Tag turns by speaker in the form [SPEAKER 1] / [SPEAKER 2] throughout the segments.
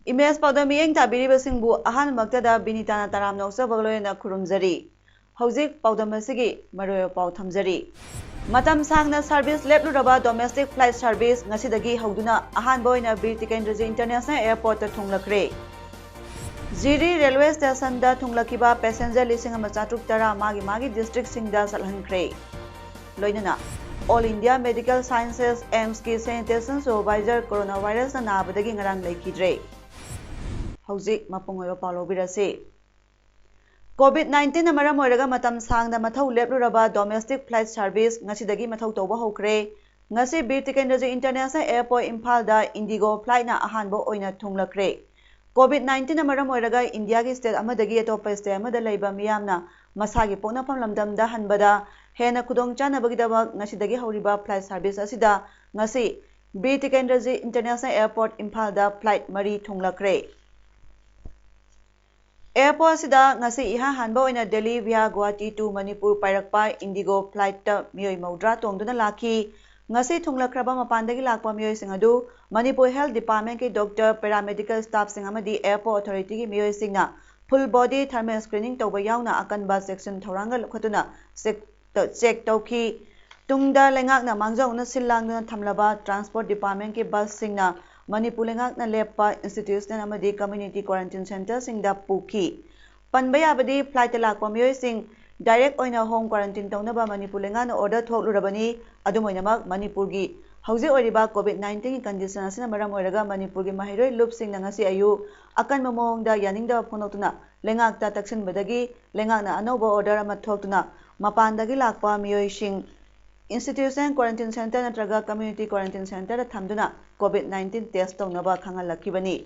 [SPEAKER 1] Image Paodam miyeng tabiribasingbu ahanmaktada Binita taram nausabagloyna khurumjari. Hojik Paodam asigi maroyo pau thamjari. Matam sangna service lepluraba domestic flight service ngasidagi hauduna ahanba oina Bir Tikendra International Airport ta thunglakre. Ziri railway station da thunglakiba passenger lising ama chatruk tara magi district singda salhankre. Loinana All India Medical Sciences AIMS ki sanitation supervisor coronavirus na nabadagi ngarang laikidre. Hojik mapungoyo palo birase. COVID-19 na maram oiraga matam sangna mathau lepluraba domestic flight service ngasidagi mathau tawba hokre. Ngasi Bir Tikendra International Airport Imphal da Indigo flight na ahanbo oina thunglakre. COVID-19 na maram oiraga India gi state amadagi atopa state amada laiba miyamna masagi ponapam lamdamda hanbada hena khudong chanabagidaba ngasidagi horiba flight service asida ngasi Bir Tikendra International Airport Imphal da flight mari thunglakre. Airport sida ngasi iha hanba oina Delhi via Guwahati to Manipur pairakpa Indigo flight ta miyoi maudra tongduna lakhi ngasi thunglakraba mapandagi lakpa miyoi sing adu Manipur Health Department ki doctor paramedical staff sing amadi airport authority ki miyoi singna full body thermal screening tawba yauna akanba section thoranga lukhatuna check tawki tungda lengakna mangjawna silangna thamlaba transport department ki bus singna Manipur lengakna lepa institution amadi community quarantine center singda puki panbaya abadi flight lakpa miyoi sing direct oina home quarantine tawnaba Manipur lengana order thoklurabani adumoinamak Manipur gi hauji oriba COVID-19 condition asina maram oiraga Manipur gi mahiroi loop sing ngasi ayu akan mamongda yaningda phonotuna lengakta taksin badagi lengakna anoba order ama thoktuna mapandagi lakpa miyoi sing institution quarantine center natraga community quarantine center da thamduna COVID-19 test tawnaba khangalakibani.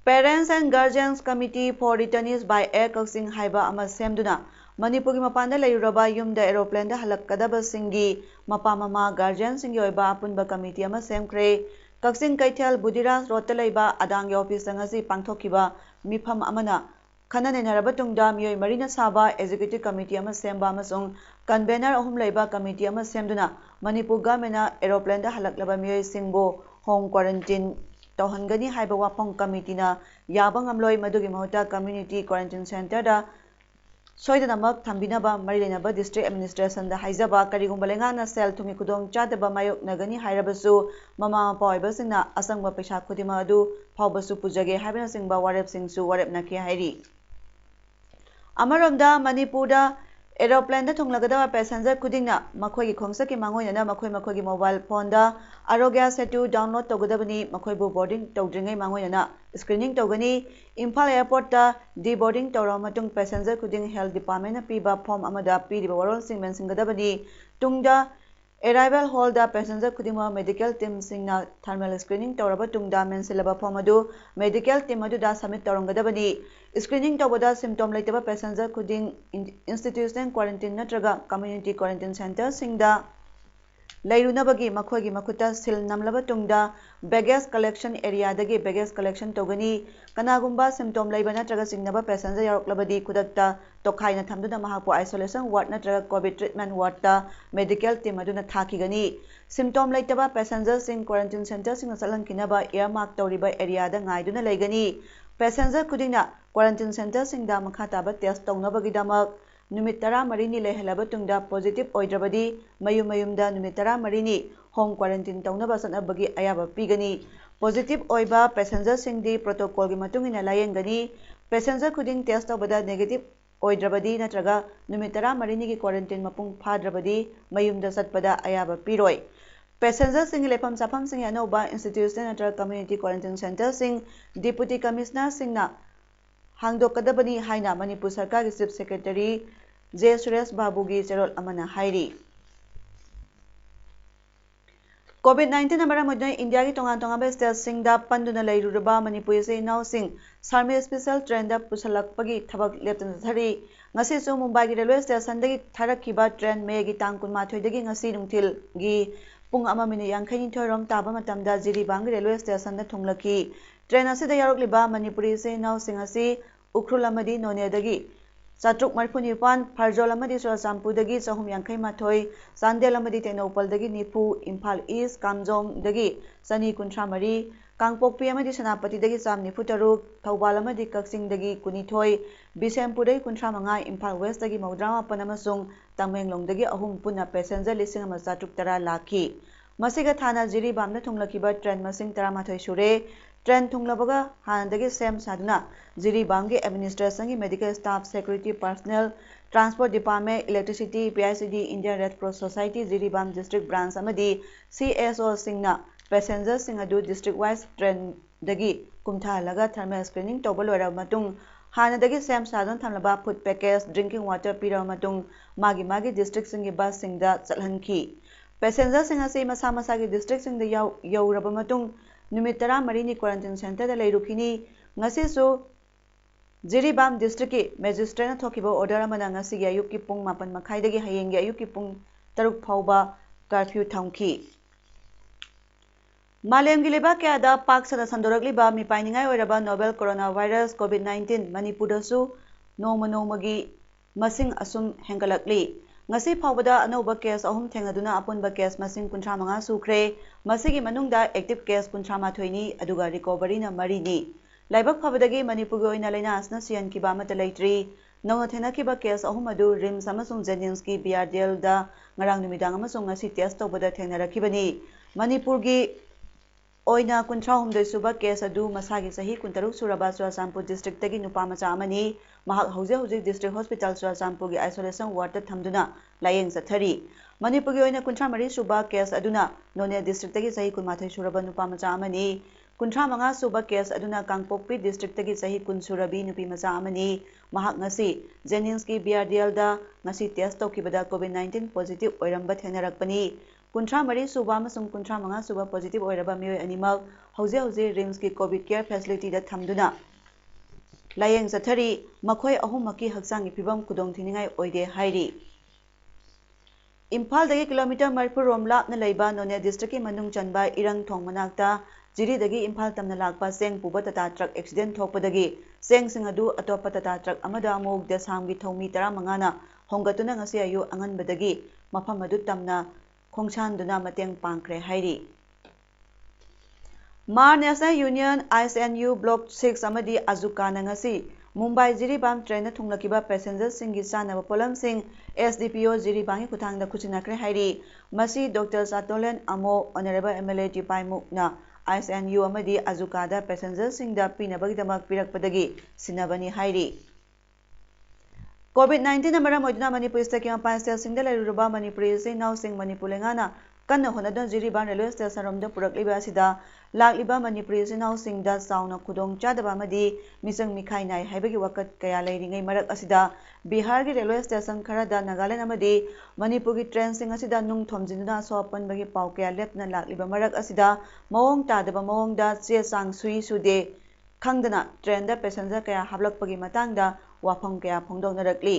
[SPEAKER 1] Parents and Guardians Committee for Returnees by Air Coxing haiba ama semduna Manipur gi mapanda layuraba yumda aeroplane da halakkadaba singi mapa mama guardian singi oiba apunba committee ama semkre Coxing Kaithal Budiras Road ta laiba adang office ngasi pangthokiba mifam amana khanane naraba tungda miyoi marina saba executive committee ama semba amasung convener ahum laiba committee ama semduna Manipur government aeroplane da halaklaba miyoi singbo home quarantine tauhangani haiba wapong committee na yabang amloi madugi mahuta community quarantine center da soidanamak thambinaba marilenaba district administration da haijaba karigumba lengana sel thungi kudong chadaba mayok nagani hairabasu mama mapa singna asangba paisa khudima adu phawbasu pujage haibana singba warep singsu warep nakhi hairi Amaramda Manipur da aeroplane da thunglagada passenger kudingna makhoi gi khongsaki mangoina na makhoi gi mobile phone da arogya setu download togadabani makhoi bu boarding tawdringai mangoina na screening tawgani Imphal airport da deboarding tawra matung passenger kuding health department na piba form amada piriba warol singmen singadabani tungda arrival hall da passenger kudima medical team singna thermal screening tawraba tungda mensilaba form adu medical team adu da submit tawrangadabani screening tawbada symptom laitaba passenger kuding institution quarantine natraga community quarantine center singda lairunabagi makhogi makuta sil namlaba tungda baggage collection area dagi baggage collection togani kanagumba symptom laiba natraga singnaba passenger yaroklabadi kudakta tokhaina thamduna mahakpo isolation ward natraga covid treatment ward ta medical team aduna thakigani symptom laitaba passenger sing quarantine center sing salankinaba earmark tawriba area da ngaiduna laigani passenger kudingna quarantine center singda makhataba test tawnabagi damak numit 13 ni lehelaba tungda positive oidrabadi mayumda numit 13 ni home quarantine tawnaba sanabagi ayaba pigani positive oiba passenger singdi protocol gi matungina layengani passenger kuding test tawbada negative oidrabadi natraga numit 13 ni gi quarantine mapung phadrabadi mayumda satpada ayaba piroi passenger sing lefam safam sing anoba institution natraga community quarantine center sing deputy commissioner singna hangdokadabani haina Manipur Sarkar Chief Secretary J. Suresh Babu gi cherol amana hairi COVID-19 मरम India की तोंगान तोंगान states पंदुना लेरुरबा Manipuri से इनाउसिंग सार्मी special train दा पुसलकपगी थबक लेप्तन थरी ngasi su Mumbai की railway station दगी थरखिबा train मे की तांग कुनमाथोय दगी ngasi नुंथिल गी पुंग अमा minute 52 रोम ताबा मतमदा जिरीबांग railway station दा थुंगलखी train असिदा यारokliba Manipuri से इनाउसिंग असि उख्रुल अमदी नोने दगी Satruk Marpunipan, Parjol Amadi Champudagi, Sahum Yankai Matoi, Sandel Amadi Tenopal Dagi Nipu, Impal East, Kamjong Dagi, Sani Kuntramari, Kangpokpi Amadi Sanapati Dagi Sam Niputaru, Taubalamadi Kaksing Dagi Kunitoi, Bisampudai Kuntramanga, Impal West Dagi Maudrama Panamasung, Tamenglong Dagi Ahum Puna Passenger Listing Masatruk Tara Laki. Masiga Thana Jiri Bamna Tunglakiba Trend Masing Taramatoi Shure, Trend Tunglabaga, Handagi Sam Saduna, Jiri Bangi Administration, Medical Staff, Security Personnel, Transport Department, Electricity, PICD, Indian Red Cross Society, Jiri Bam District Branch Amadi, CSO Singna, Passengers Singadu District Wise Trend Dagi, Kumtha Laga Thermal Screening, Tobalora Matung, Hanadagi Sam Sadon Thamlaba, Food Packets, Drinking Water, Pira Matung, Magi District Singi Bus Singda, Salhanki. Passengers Singasi Masamasagi District Sing the Yau Rabamatung, Numitara Marini Quarantine Center, the Leirukini, Nasisu, Jiribam District, Magistrate Tokibo, Order Manangasi, Yuki Pung Mapan Makaidagi, Hayanga, Yuki Pung, Taruk Pauba, Curfew Townki. Malem Giliba Kada, Parks and Sandorgliba, Mi Pininga, Weraba, Novel Coronavirus, COVID-19, Manipudasu, Nomagi, Masing Asum Hengalakli. Ngasi Paodam Anoba case ahum thengaduna apunba case masing kuntramanga sukre masigi manungda active case kuntramatoini aduga recovery na marini laibak phabadagi manipur gi oina laina asna sian ki ba mata leitri nongna thenaki case ahum adu rims amasung jennings ki BRDL da ngarang numidang amasung ngasi test tobada thengnarakibani manipur gi oina kuntrahum de suba case adu masagi sahi kuntaruk suraba Churachandpur district tagi nupa macha amani mahak hauze district hospital Churachandpur gi isolation ward ta thamduna layeng sathari manipur gi oina kuntramari suba case aduna None district tagi sahi kunmathai suraba nupa macha amani kuntramanga suba case aduna Kangpokpi district tagi sahi kun surabi nupi macha amani mahak ngasi Jennings ki BRDL da ngasi test tokibada COVID-19 positive oiramba thengnarakpani Kuntramari suba amasung kuntramanga suba positive oiraba mioi animal hauze rims ki COVID care facility da thamduna layeng sathari makhoi ahumaki haksang ipibam kudong thiningai oide hairi Impal dagi kilometer marpur romla na leiba None district ki manung chanba irang thong manakta Jiri dagi Impal tamna lakpa seng puba tata truck accident thokpadagi seng singadu atopa tata truck amada amog desam gi thomi 15 na hongatuna ngasi ayu anganbadagi mafam adu tamna Khongshanduna mateng pangkre hairi Mar National Union ISNU Block 6 amadi azukana ngasi Mumbai Jiribam train na thunglakiba passengers singi sanaba polam sing SDPO Jiribang kuthangda khuchinakre hairi masi Dr. Satolen Amo Honorable MLA Tipaimuk na ISNU amadi azukada passengers singda pinabagdamak pirakpadagi sinabani hairi COVID-19 maram oiduna Manipur state ki ampan state singda leruba Manipur se now sing Manipur lengana kanna honadon Jiribam railway station romda purakliba asida lakliba Manipur se now singda sauna khudong chadaba amadi misang mikhai nai haibagi wakat kaya leiringai marak asida Bihar ki railway station kharada Nagaland amadi Manipur ki train sing asida nung thomjinduna sopan bagi pau kaya lepna lakliba marak asida mawong tadaba mawong da che sang sui sude khangdana train da passenger kaya hablakpagi matangda wafam kaya phongdongnarakli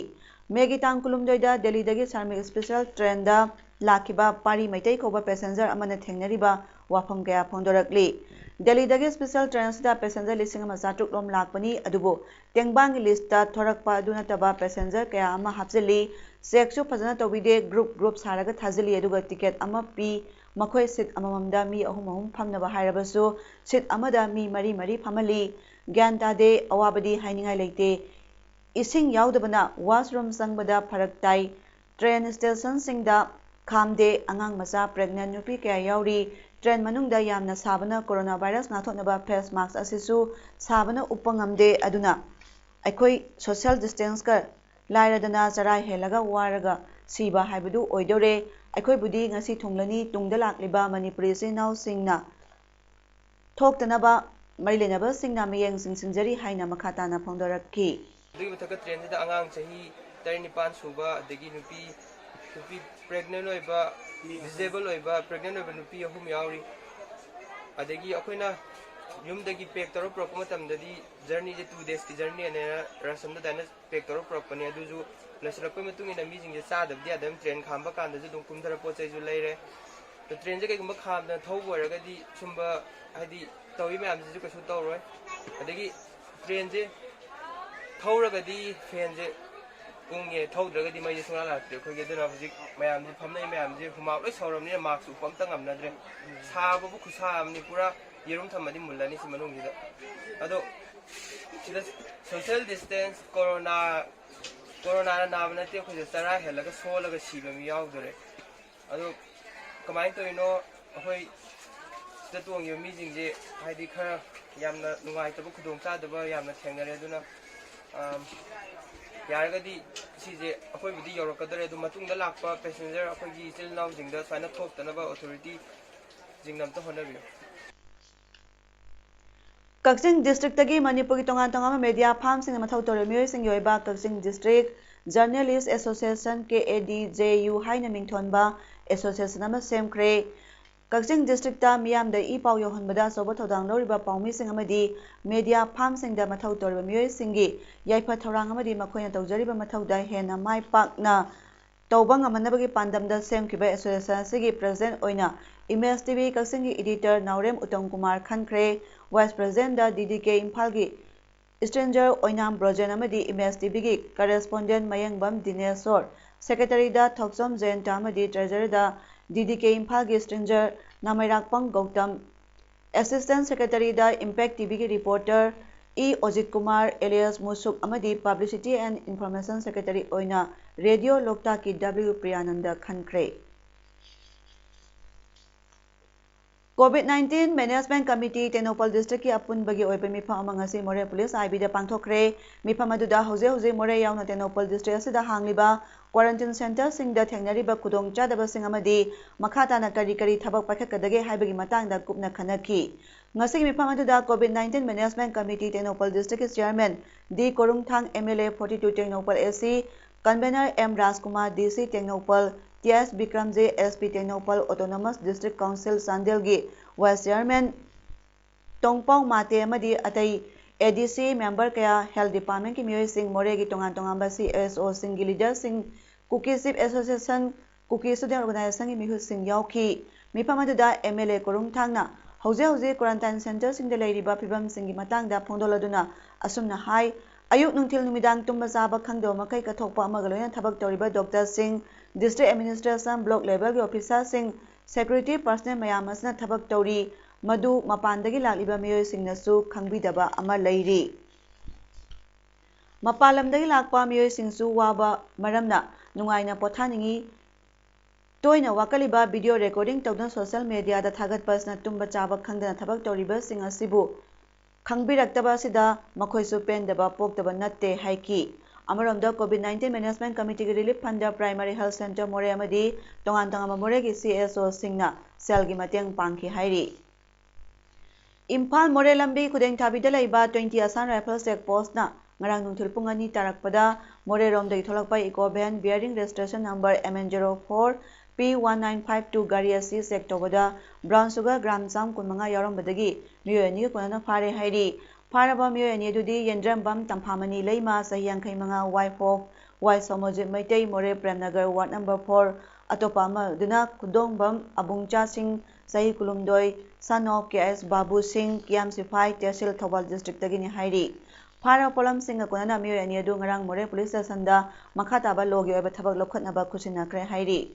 [SPEAKER 1] megi tang kulumdoida Delhi dagi sarmik special train da lakiba pari maitai khoba passenger amana thengnariba wafam kaya phongdorakli Delhi dagi special train sida passenger lising ama satruk lom lakpani adubo tengbang list ta thorakpa aduna taba passenger kaya ama hapjali seksu phajana tobide group saraga thajali aduga ticket ama pi makhoi sit amamamda mi ahum phamnaba hairabasu sit amada mi mari phamali gyan tade awabadi hainingai leite Ising yaudabana washroom sangbada paraktai train station singda khamde angang masa pregnant nupi kaya yauri train manungda yamna sabana coronavirus ngathonaba face mask asisu sabana upangamde aduna aikoi social distance ka lairadana charai helaga waraga siba haibadu oidore aikoi budi ngasi thunglani tungda lakliba Manipuri sinau singna thoktanaba mailenaba singna miyeng singsinjari haina makhata na phongdorakki
[SPEAKER 2] train da angang chahi 39 suba dagi nupi pregnant oiba disabled oiba pregnant oiba nupi ahum yauri adagi akoina yumdagi pack taro proper matamdadi journey je 2 days ki journey ane rasamda dana pack taro proper ne aduju lasrakoi matung ina mi jingje sadabdi adam train khamba kanda ju dum kumthara pochai ju leire to train je kaigumba khamda thau goragadi sumba hadi tawi mayam ju kasu tawroi adagi train je thawragadi fan je ungye thawdragadi mai sura lakte khoge dana hujik mayam ji phamnai mayam ji huma loi sauram ni marks upam tangam nadre sabu bu khusam ni pura yerum thamadi mullani si manung gida ado sida social distance corona na te khoje sara helaga solaga siba mi yaudore ado kamai to ino hoi sida tuang yo mi jingje haidi khara yamna nungai tabu khudong cha daba yamna thengnare aduna yaragadi sije akoi budi yorokadare du matungda lakpa passenger akoi gi still now jingda saina thok tanaba authority jingnam to honabiyo
[SPEAKER 1] Kakching district tagi Manipur ki tongan tongan media farm sing mathau tore myoy sing yoiba Kakching district journalist association KADJU haina mingthonba association ama semkre Kakching district ta miyam da I paw yohonbada soba thodang loriba pawmi sing amadi media farm sing da mathau tore myoy singi yaipa thorang amadi makhoina tawjariba mathau da hena mai pakna tawbang amanabagi pandam da semkiba association sigi president oina Image TV Kakching editor Naurem Uttam Kumar Khankre Vice President da DDK Imphal gi Stranger Oinam Brojen amadi Image TV gi correspondent Mayangbam Dinesor Secretary da Thoksom Jain Tamadi Treasurer da DDK Imphal gi Stranger Namairakpang Gautam Assistant Secretary da Impact TV gi reporter E Ojit Kumar alias Musuk amadi Publicity and Information Secretary oina Radio Lokta ki W Priyananda Khankre COVID-19 Management Committee Tenopal District ki apun bagi oipa mifam amang asi More Police IB da pangthokre mifam aduda hoje More yauna Tenopal District asida hangliba quarantine center sing da thengnariba kudong chadaba sing amadi makhata na kari thabak pakhakadage haibagi matang da kupna khanaki ngasi mifam aduda COVID-19 Management Committee Tenopal District Chairman D Korungthang MLA 42 Tenopal AC Convener M Rajkumar DC Tenopal TS Bikramje SP Tenopal Autonomous District Council Sandelgi Vice Chairman Tongpau Mate amadi atai ADC member kaya Health Department ki miyoi sing More gi tongan ba CSO sing gi leader sing Cookie Ship Association Cookie Student Organization ki mihu sing yauki mipamadu da MLA Korung Thangna hoje quarantine center sing de leiriba phibam sing gi matang da phondoladuna asumna hai ayuk nungthil numidang tumba saba khangdo makai ka thokpa amaga loina thabak toriba Dr Singh District Administration Block Level ki officer sing security personnel mayam asna thabak tori madu mapandagi lakliba miyoi singnasu khangbidaba ama leiri mapalamdagi lakpa miyoi singsu waba maramna nungaina pothaningi toina wakaliba video recording tawdan social media da thagat pasna tumba chaba khangdana thabak toriba sing asibu khangbirakdaba sida makhoisu pendaba poktaba natte haiki Amaramda COVID-19 Management Committee Relief Fund Primary Health Center More amadi tongan More gi CSO singna cell gi mateng pangki hairi Imphal More lambi kudeng thabida laiba 20 Asan Rifles checkpost na ngarang nungthil pung ani tarakpada More romdagi tholakpai eco van bearing registration number MN04 P1952 gari asi sek tobada brown sugar gram sam kunmanga yarambadagi miyo ani kunana phare hairi Paraba myo ani dudi yendram bam tamphamani leima sahyang khaimanga Y4 Y Somojit Maitai More Premnagar Ward number 4 atopama duna kudong bam abungcha sing sahi kulumdoi son of KS Babu Singh Kiam Sifai Tehsil Thobal district tagini hairi Para polam sing akunana myo ani du ngarang More police station da makhata ba logi oba thabak lokhatna ba kusina kre hairi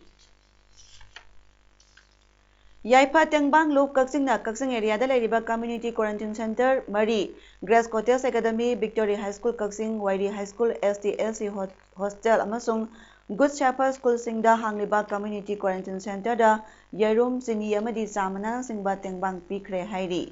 [SPEAKER 1] Yaipa Tengbang Loop Kakching area da leiriba community quarantine center Mari Grace Cottage Academy Victory High School Kakching Wairi High School STLC Hostel amasung Good Shepherd School singda hangliba community quarantine center da Yerum Sini amadi samana singba Tengbang pikre hairi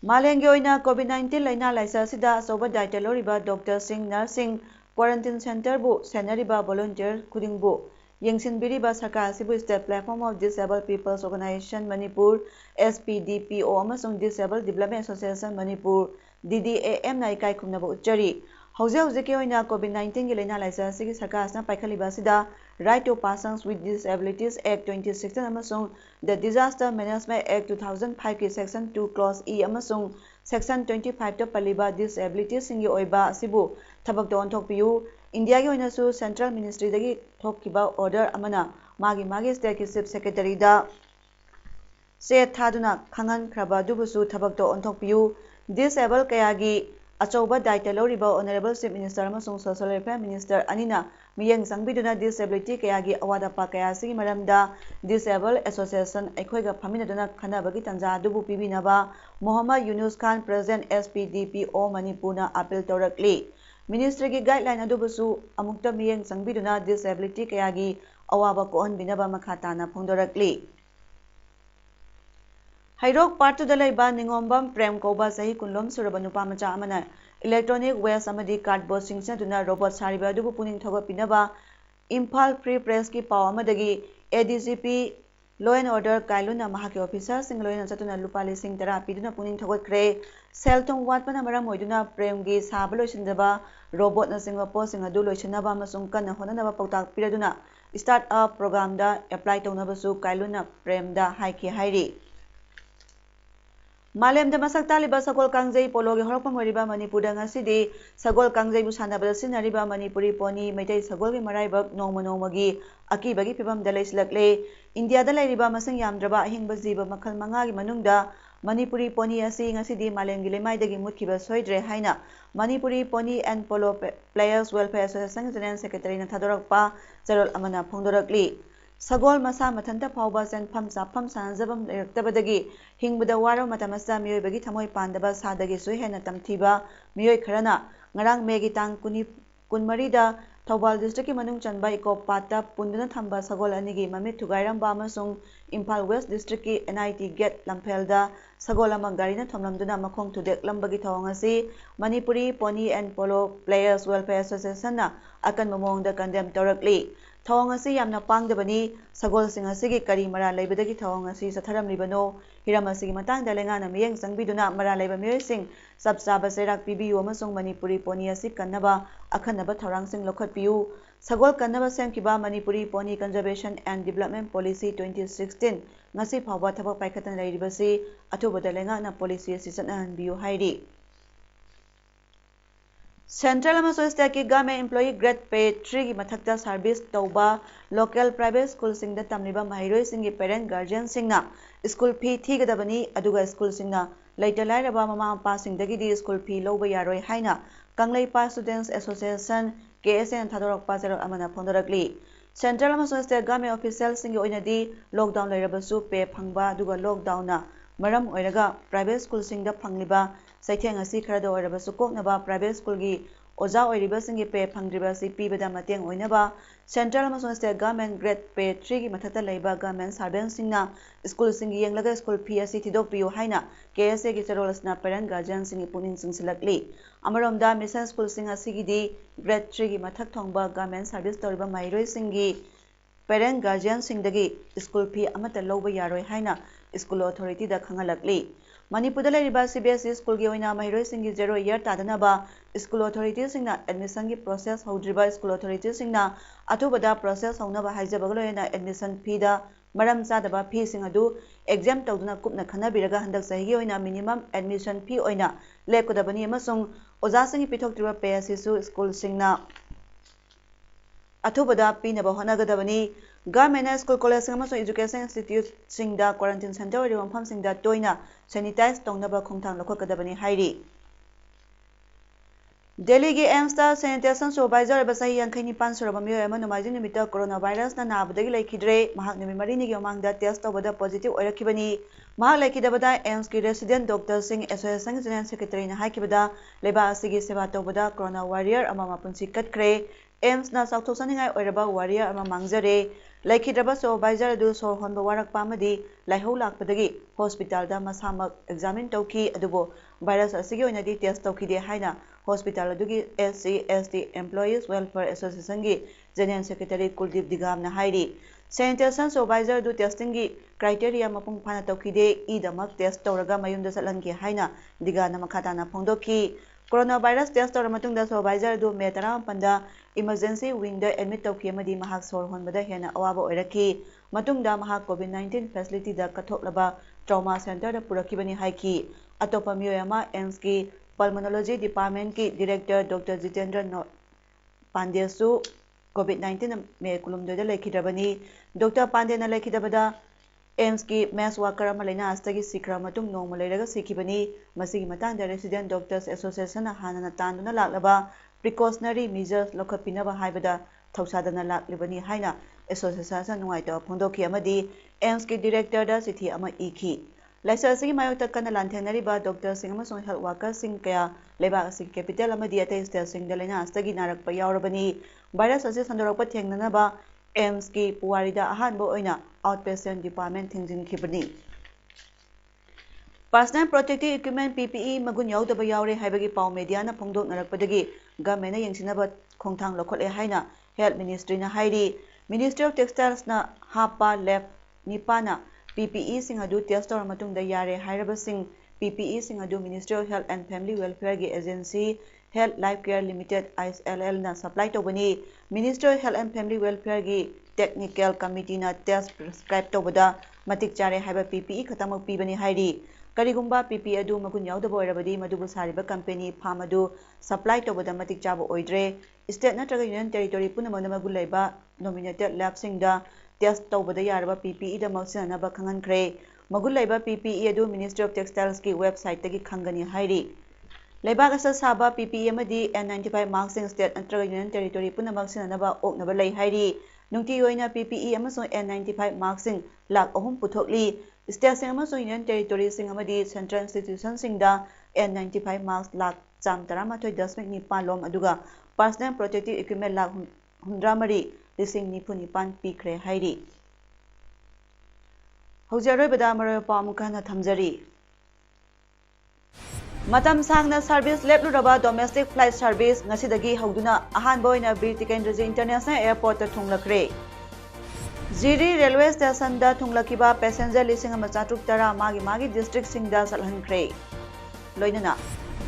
[SPEAKER 1] Malengge oina COVID-19 laina laisa sida soba daita loriba Dr Singh Nursing Quarantine Center bu senariba volunteer kudingbu Yengsinbiriba Sarkar asibu State Platform of Disabled People's Organization Manipur SPDPO amasung Disabled Development Association Manipur DDAM na ikai khumnaba uchari hoje ki oina COVID-19 gi laina laisa sigi sarkar asna paikhaliba sida Right to Persons with Disabilities Act 2016 amasung The Disaster Management Act 2005 ki Section 2 Clause E amasung Section 25 ta paliba disabilities singi oiba asibu thabak don thokpiu India gi oinasu Central Ministry dagi thokkiba order amana magi state ki chief secretary da se thaduna khangan khraba dubusu thabak to onthokpiu Disable kayagi achauba daita loriba Honorable Chief Minister amasung Social Welfare Minister anina miyeng sangbiduna disability kayagi awada pa kaya sigi maramda Disable Association aikhoiga phaminaduna khanabagi tanja dubu pibinaba Muhammad Yunus Khan President SPDPO Manipurna appeal torakli Ministry gi guideline adubusu amukta miyeng sangbiduna disability kayagi awaba kohon binaba makhatana phongdorakli Hairok Partu Dalaiba Ningombam Prem Koba Sahi Kunlom Surabanupa Macha Amana Electronic Waste Amadi Cardboard Singsa Duna Robot Sariba Dubu Puning Thoga Pinaba Impal Free Press Ki Paw Amadagi ADCP Law and Order Kailuna Mahaki Officer Singloina Satuna Lupali Sing Tara Piduna Puning Thoga Kre Seltong Watpana Mara Moiduna Prem Gi Sabalo Shindaba Robot na Singapore Singadulo Shinaba Masungkan na Honanaba Pautak Piraduna Start Up Program da Apply Tonabasu Kailuna Prem da Haiki Hairi Malem da masak taliba sagol kangjai pologi horpam wariba Manipur da ngasidi sagol kangjai bu sanabada sinariba Manipuri poni maitai sagol gi maraibak nongmagi akibagi pibam da leislakle India da lairiba masang yamdraba ahingba jiba makhal manga gi manungda Manipuri poni asi ngasidi malem gi lemai dagi mutkiba soidre haina Manipuri poni and polo players welfare association general secretary na thadorakpa jarol amana phongdorakli Sagol masa mathanta phawba sen pham sanjabam leraktabadagi hingbada waro matamasa miyoi bagi thamoi pandaba sadagi su hena tamthiba miyoi kharana ngarang megi tang kunmari da Thobal district ki manung chanba iko pata punduna thamba sagol anigi mamit thugairam ba amasung Impal West district ki NIT gate lamphelda sagol ama garina thomlamduna makhong thudek lambagi thawangasi Manipuri Pony and Polo Players Welfare Association na akan mamongda condemn torakli Thawang asi yamna pangdabani sagol sing asigi kari mara leibadagi thawang asi satharam libano hiram asigi matangda lengana miyeng sangbiduna mara leiba miyoi sing sabsaba serak pibiyu amasung Manipuri Pony asi kannaba akhanaba thawang sing lokhat piyu sagol kannaba semkiba Manipuri Pony Conservation and Development Policy 2016 ngasi phawba thabak paikhatan leiribasi athubada lengana policy asi satnahan biyu hairi Central Amaso State ki Government Employee Grade Pay 3 ki mathakta service tauba local private school singda tamliba mahiroi singi parent guardian singna school fee thigadabani aduga school singna later lairaba mama pa singdagi di school fee loba yaroi haina Kanglei Pa Students Association KSN thadorakpa jarok amana phondorakli Central Amaso State Government official singi oinadi lockdown lairabasu pay phangba aduga lockdown na maram oiraga private school singda phangliba Saitheng asi kharada oirabasu koknaba private school gi oja oiriba singi pay phangdriba si pibada mateng oinaba Central Amason State Government Grade Pay 3 gi mathata leiba government servant singna school singi yenglaga school fee asi thidok piyo haina KSA gi charolasna parent guardian singi puning singsilakli amaromda mission school singa sigi di grade 3 gi mathak thongba government service toriba mairoi singi parent guardian singdagi school fee amata loba yaroi haina school authority da khangalakli Manipur leriba CBSE school gi oina mahiroi singi 0 year tadanaba school authority singna admission gi process hodriba school authority singna athubada process haunaba haijabagloena admission fee da maram sadaba fee singadu exam tawduna kupna khanabiraga handak sahi oina minimum admission fee oina lekodabani amasung oja singi pithoktriba pay asisu school singna athubada pinaba honagadabani Government school college amasung education institute singda quarantine center ori wampham singda toina sanitize tongnaba khongthang lokhakadabani hairi Delhi gi AIMS ta sanitation supervisor basahi yankaini pan suraba miyo ama nomajin nimita coronavirus na nabadagi laikidre mahak nimi marini gi omangda test tawbada positive oirakibani mahak laikidabada AIMS ki resident doctor sing association general secretary na haikibada leba asigi seba tawbada corona warrior ama mapunsi katkre AIMS na sauthosaningai oiraba warrior ama mangjare Laikidraba supervisor adu sor honba warak pamadi laihau lakpadagi hospital da masamak examine tauki adubo virus asigi oinadi test tauki de haina hospital adugi SC/ST Employees Welfare Association gi General Secretary Kuldeep Digam na hairi sanitation supervisor du testing gi criteria mapung phana tauki de idamak test tawraga mayumda salangi haina diga na makhata na phongdoki corona virus test तौर मतुंगदा supervisor दु May 18 emergency wing दा admit तौखी अमदी महाक सोर होनबदा हेना अवाबा ओइरकी मतुंगदा महाक कोविड-19 facility दा कथोकलबा ट्रॉमा सेंटर दा पुरकीबनी हाइकी अतोपा मियोयमा एम्स की पल्मोनोलॉजी डिपार्टमेंट की डायरेक्टर डॉक्टर जितेंद्र पांडेसु कोविड-19 में कुलुमदोदा लेखिदबनी डॉक्टर पांडेना लेखिदबदा एम्स की मैस वर्कर अमा लैनास्तगी सिखरा मतुंग नोंग लेरगा सिखिबनी मसिगी मतांग रेसिडेंट डॉक्टर्स एसोसिएशन हाना तांदुना लाक्लबा प्रिकॉशनरी मेजर्स लौखपिनबा हाइबदा थौसादना लाक्लिबनी हाइना एसोसिएशन नुवाइतो फोंदोखी अमदी एम्स की डायरेक्टर दा चिठी अमा इखी लाइसेंसिंग मायोक्ता कना लांथेंगनरिबा doctor Singh अमसुंग health worker Singh कया लेबा सिंह कैपिटल अमदी अतै स्टेट सिंह दा लैनास्तगी नारकपा यावरबनी वायरस असे संदोरकपा थेंगननबा एम्स की पुवारीदा अहानबो ओइना आउटपेशेंट डिपार्टमेंट थेंजिनखिबनी पर्सनल प्रोटेक्टिव इक्विपमेंट PPE मगुन याउदबा यावरे हाइबगी पाउ मीडियाना फोंदोकनरकपदगी गवर्नमेंट यंगसिनबा खोंथांग लखोले हाइना हेल्थ मिनिस्ट्री ना हाइरी मिनिस्ट्री ऑफ टेक्सटाइल्स ना हापा लैब निपाना PPE सिंह अदु टेस्ट तौर मतुंगदा यारे हाइरबा सिंह PPE सिंह अदु ministry of health and family welfare की agency health life care limited ISLL ना सप्लाई तोबनी ministry of health and family welfare की टेक्निकल कमिटी ना टेस्ट प्रिस्क्राइब तोबदा मतिक चारे हाइबा PPE खतमक पीबनी हाइरी करिगुंबा PPE अदु मगुन याउदबा ओइरबदी मदुबु सारिबा कंपनी फार्म अदु सप्लाई तोबदा मतिक चाबो ओइद्रे स्टेट नत्रगा यूनियन टेरिटोरी पुनमना मगुन लैबा नॉमिनेटेड लैब सिंगदा टेस्ट तौबदा यारबा PPE दा मौसिननबा खंगनख्रे मगुन लैबा PPE अदु मिनिस्ट्री ऑफ टेक्सटाइल्स की वेबसाइट तगी खंगनी हाइरी लेबाग असा साबा PPE अमदी N95 मार्क्स सिंग स्टेट नत्रगा यूनियन टेरिटोरी पुनमक सिननबा ओकनबा लೈ हाइरी नुंगती ओइना PPE अमसुं N95 मार्क्स सिंग लाख 3 पुथोकली स्टेट सिंग अमसुं यूनियन टेरिटोरी सिंग अमदी सेंट्रल इंस्टीट्यूशन सिंगदा N95 मार्क्स लाख 13.9 लोम अदुगा पर्सनल प्रोटेक्टिव इक्विपमेंट लाख 134,9 पीख्रे हाइरी हौजरोइबदा मरोय पामुखाना थमजरी मतम सांगना सर्विस लेपलुरबा domestic flight service ngsidagi hawduna ahanba oina bir tikendrji international airport ta thunglakre Jiri railway station da thunglakiba passenger lising ama chatruk tara magi district singda salhankre loinana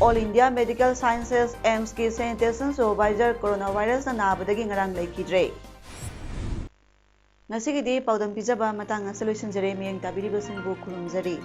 [SPEAKER 1] All India Medical Sciences AIMS ki sanitation supervisor coronavirus na nabadagi ngarang laikidre ngasigi di paudam pijaba matang solution jare miyeng tabiri basingbu khulumjari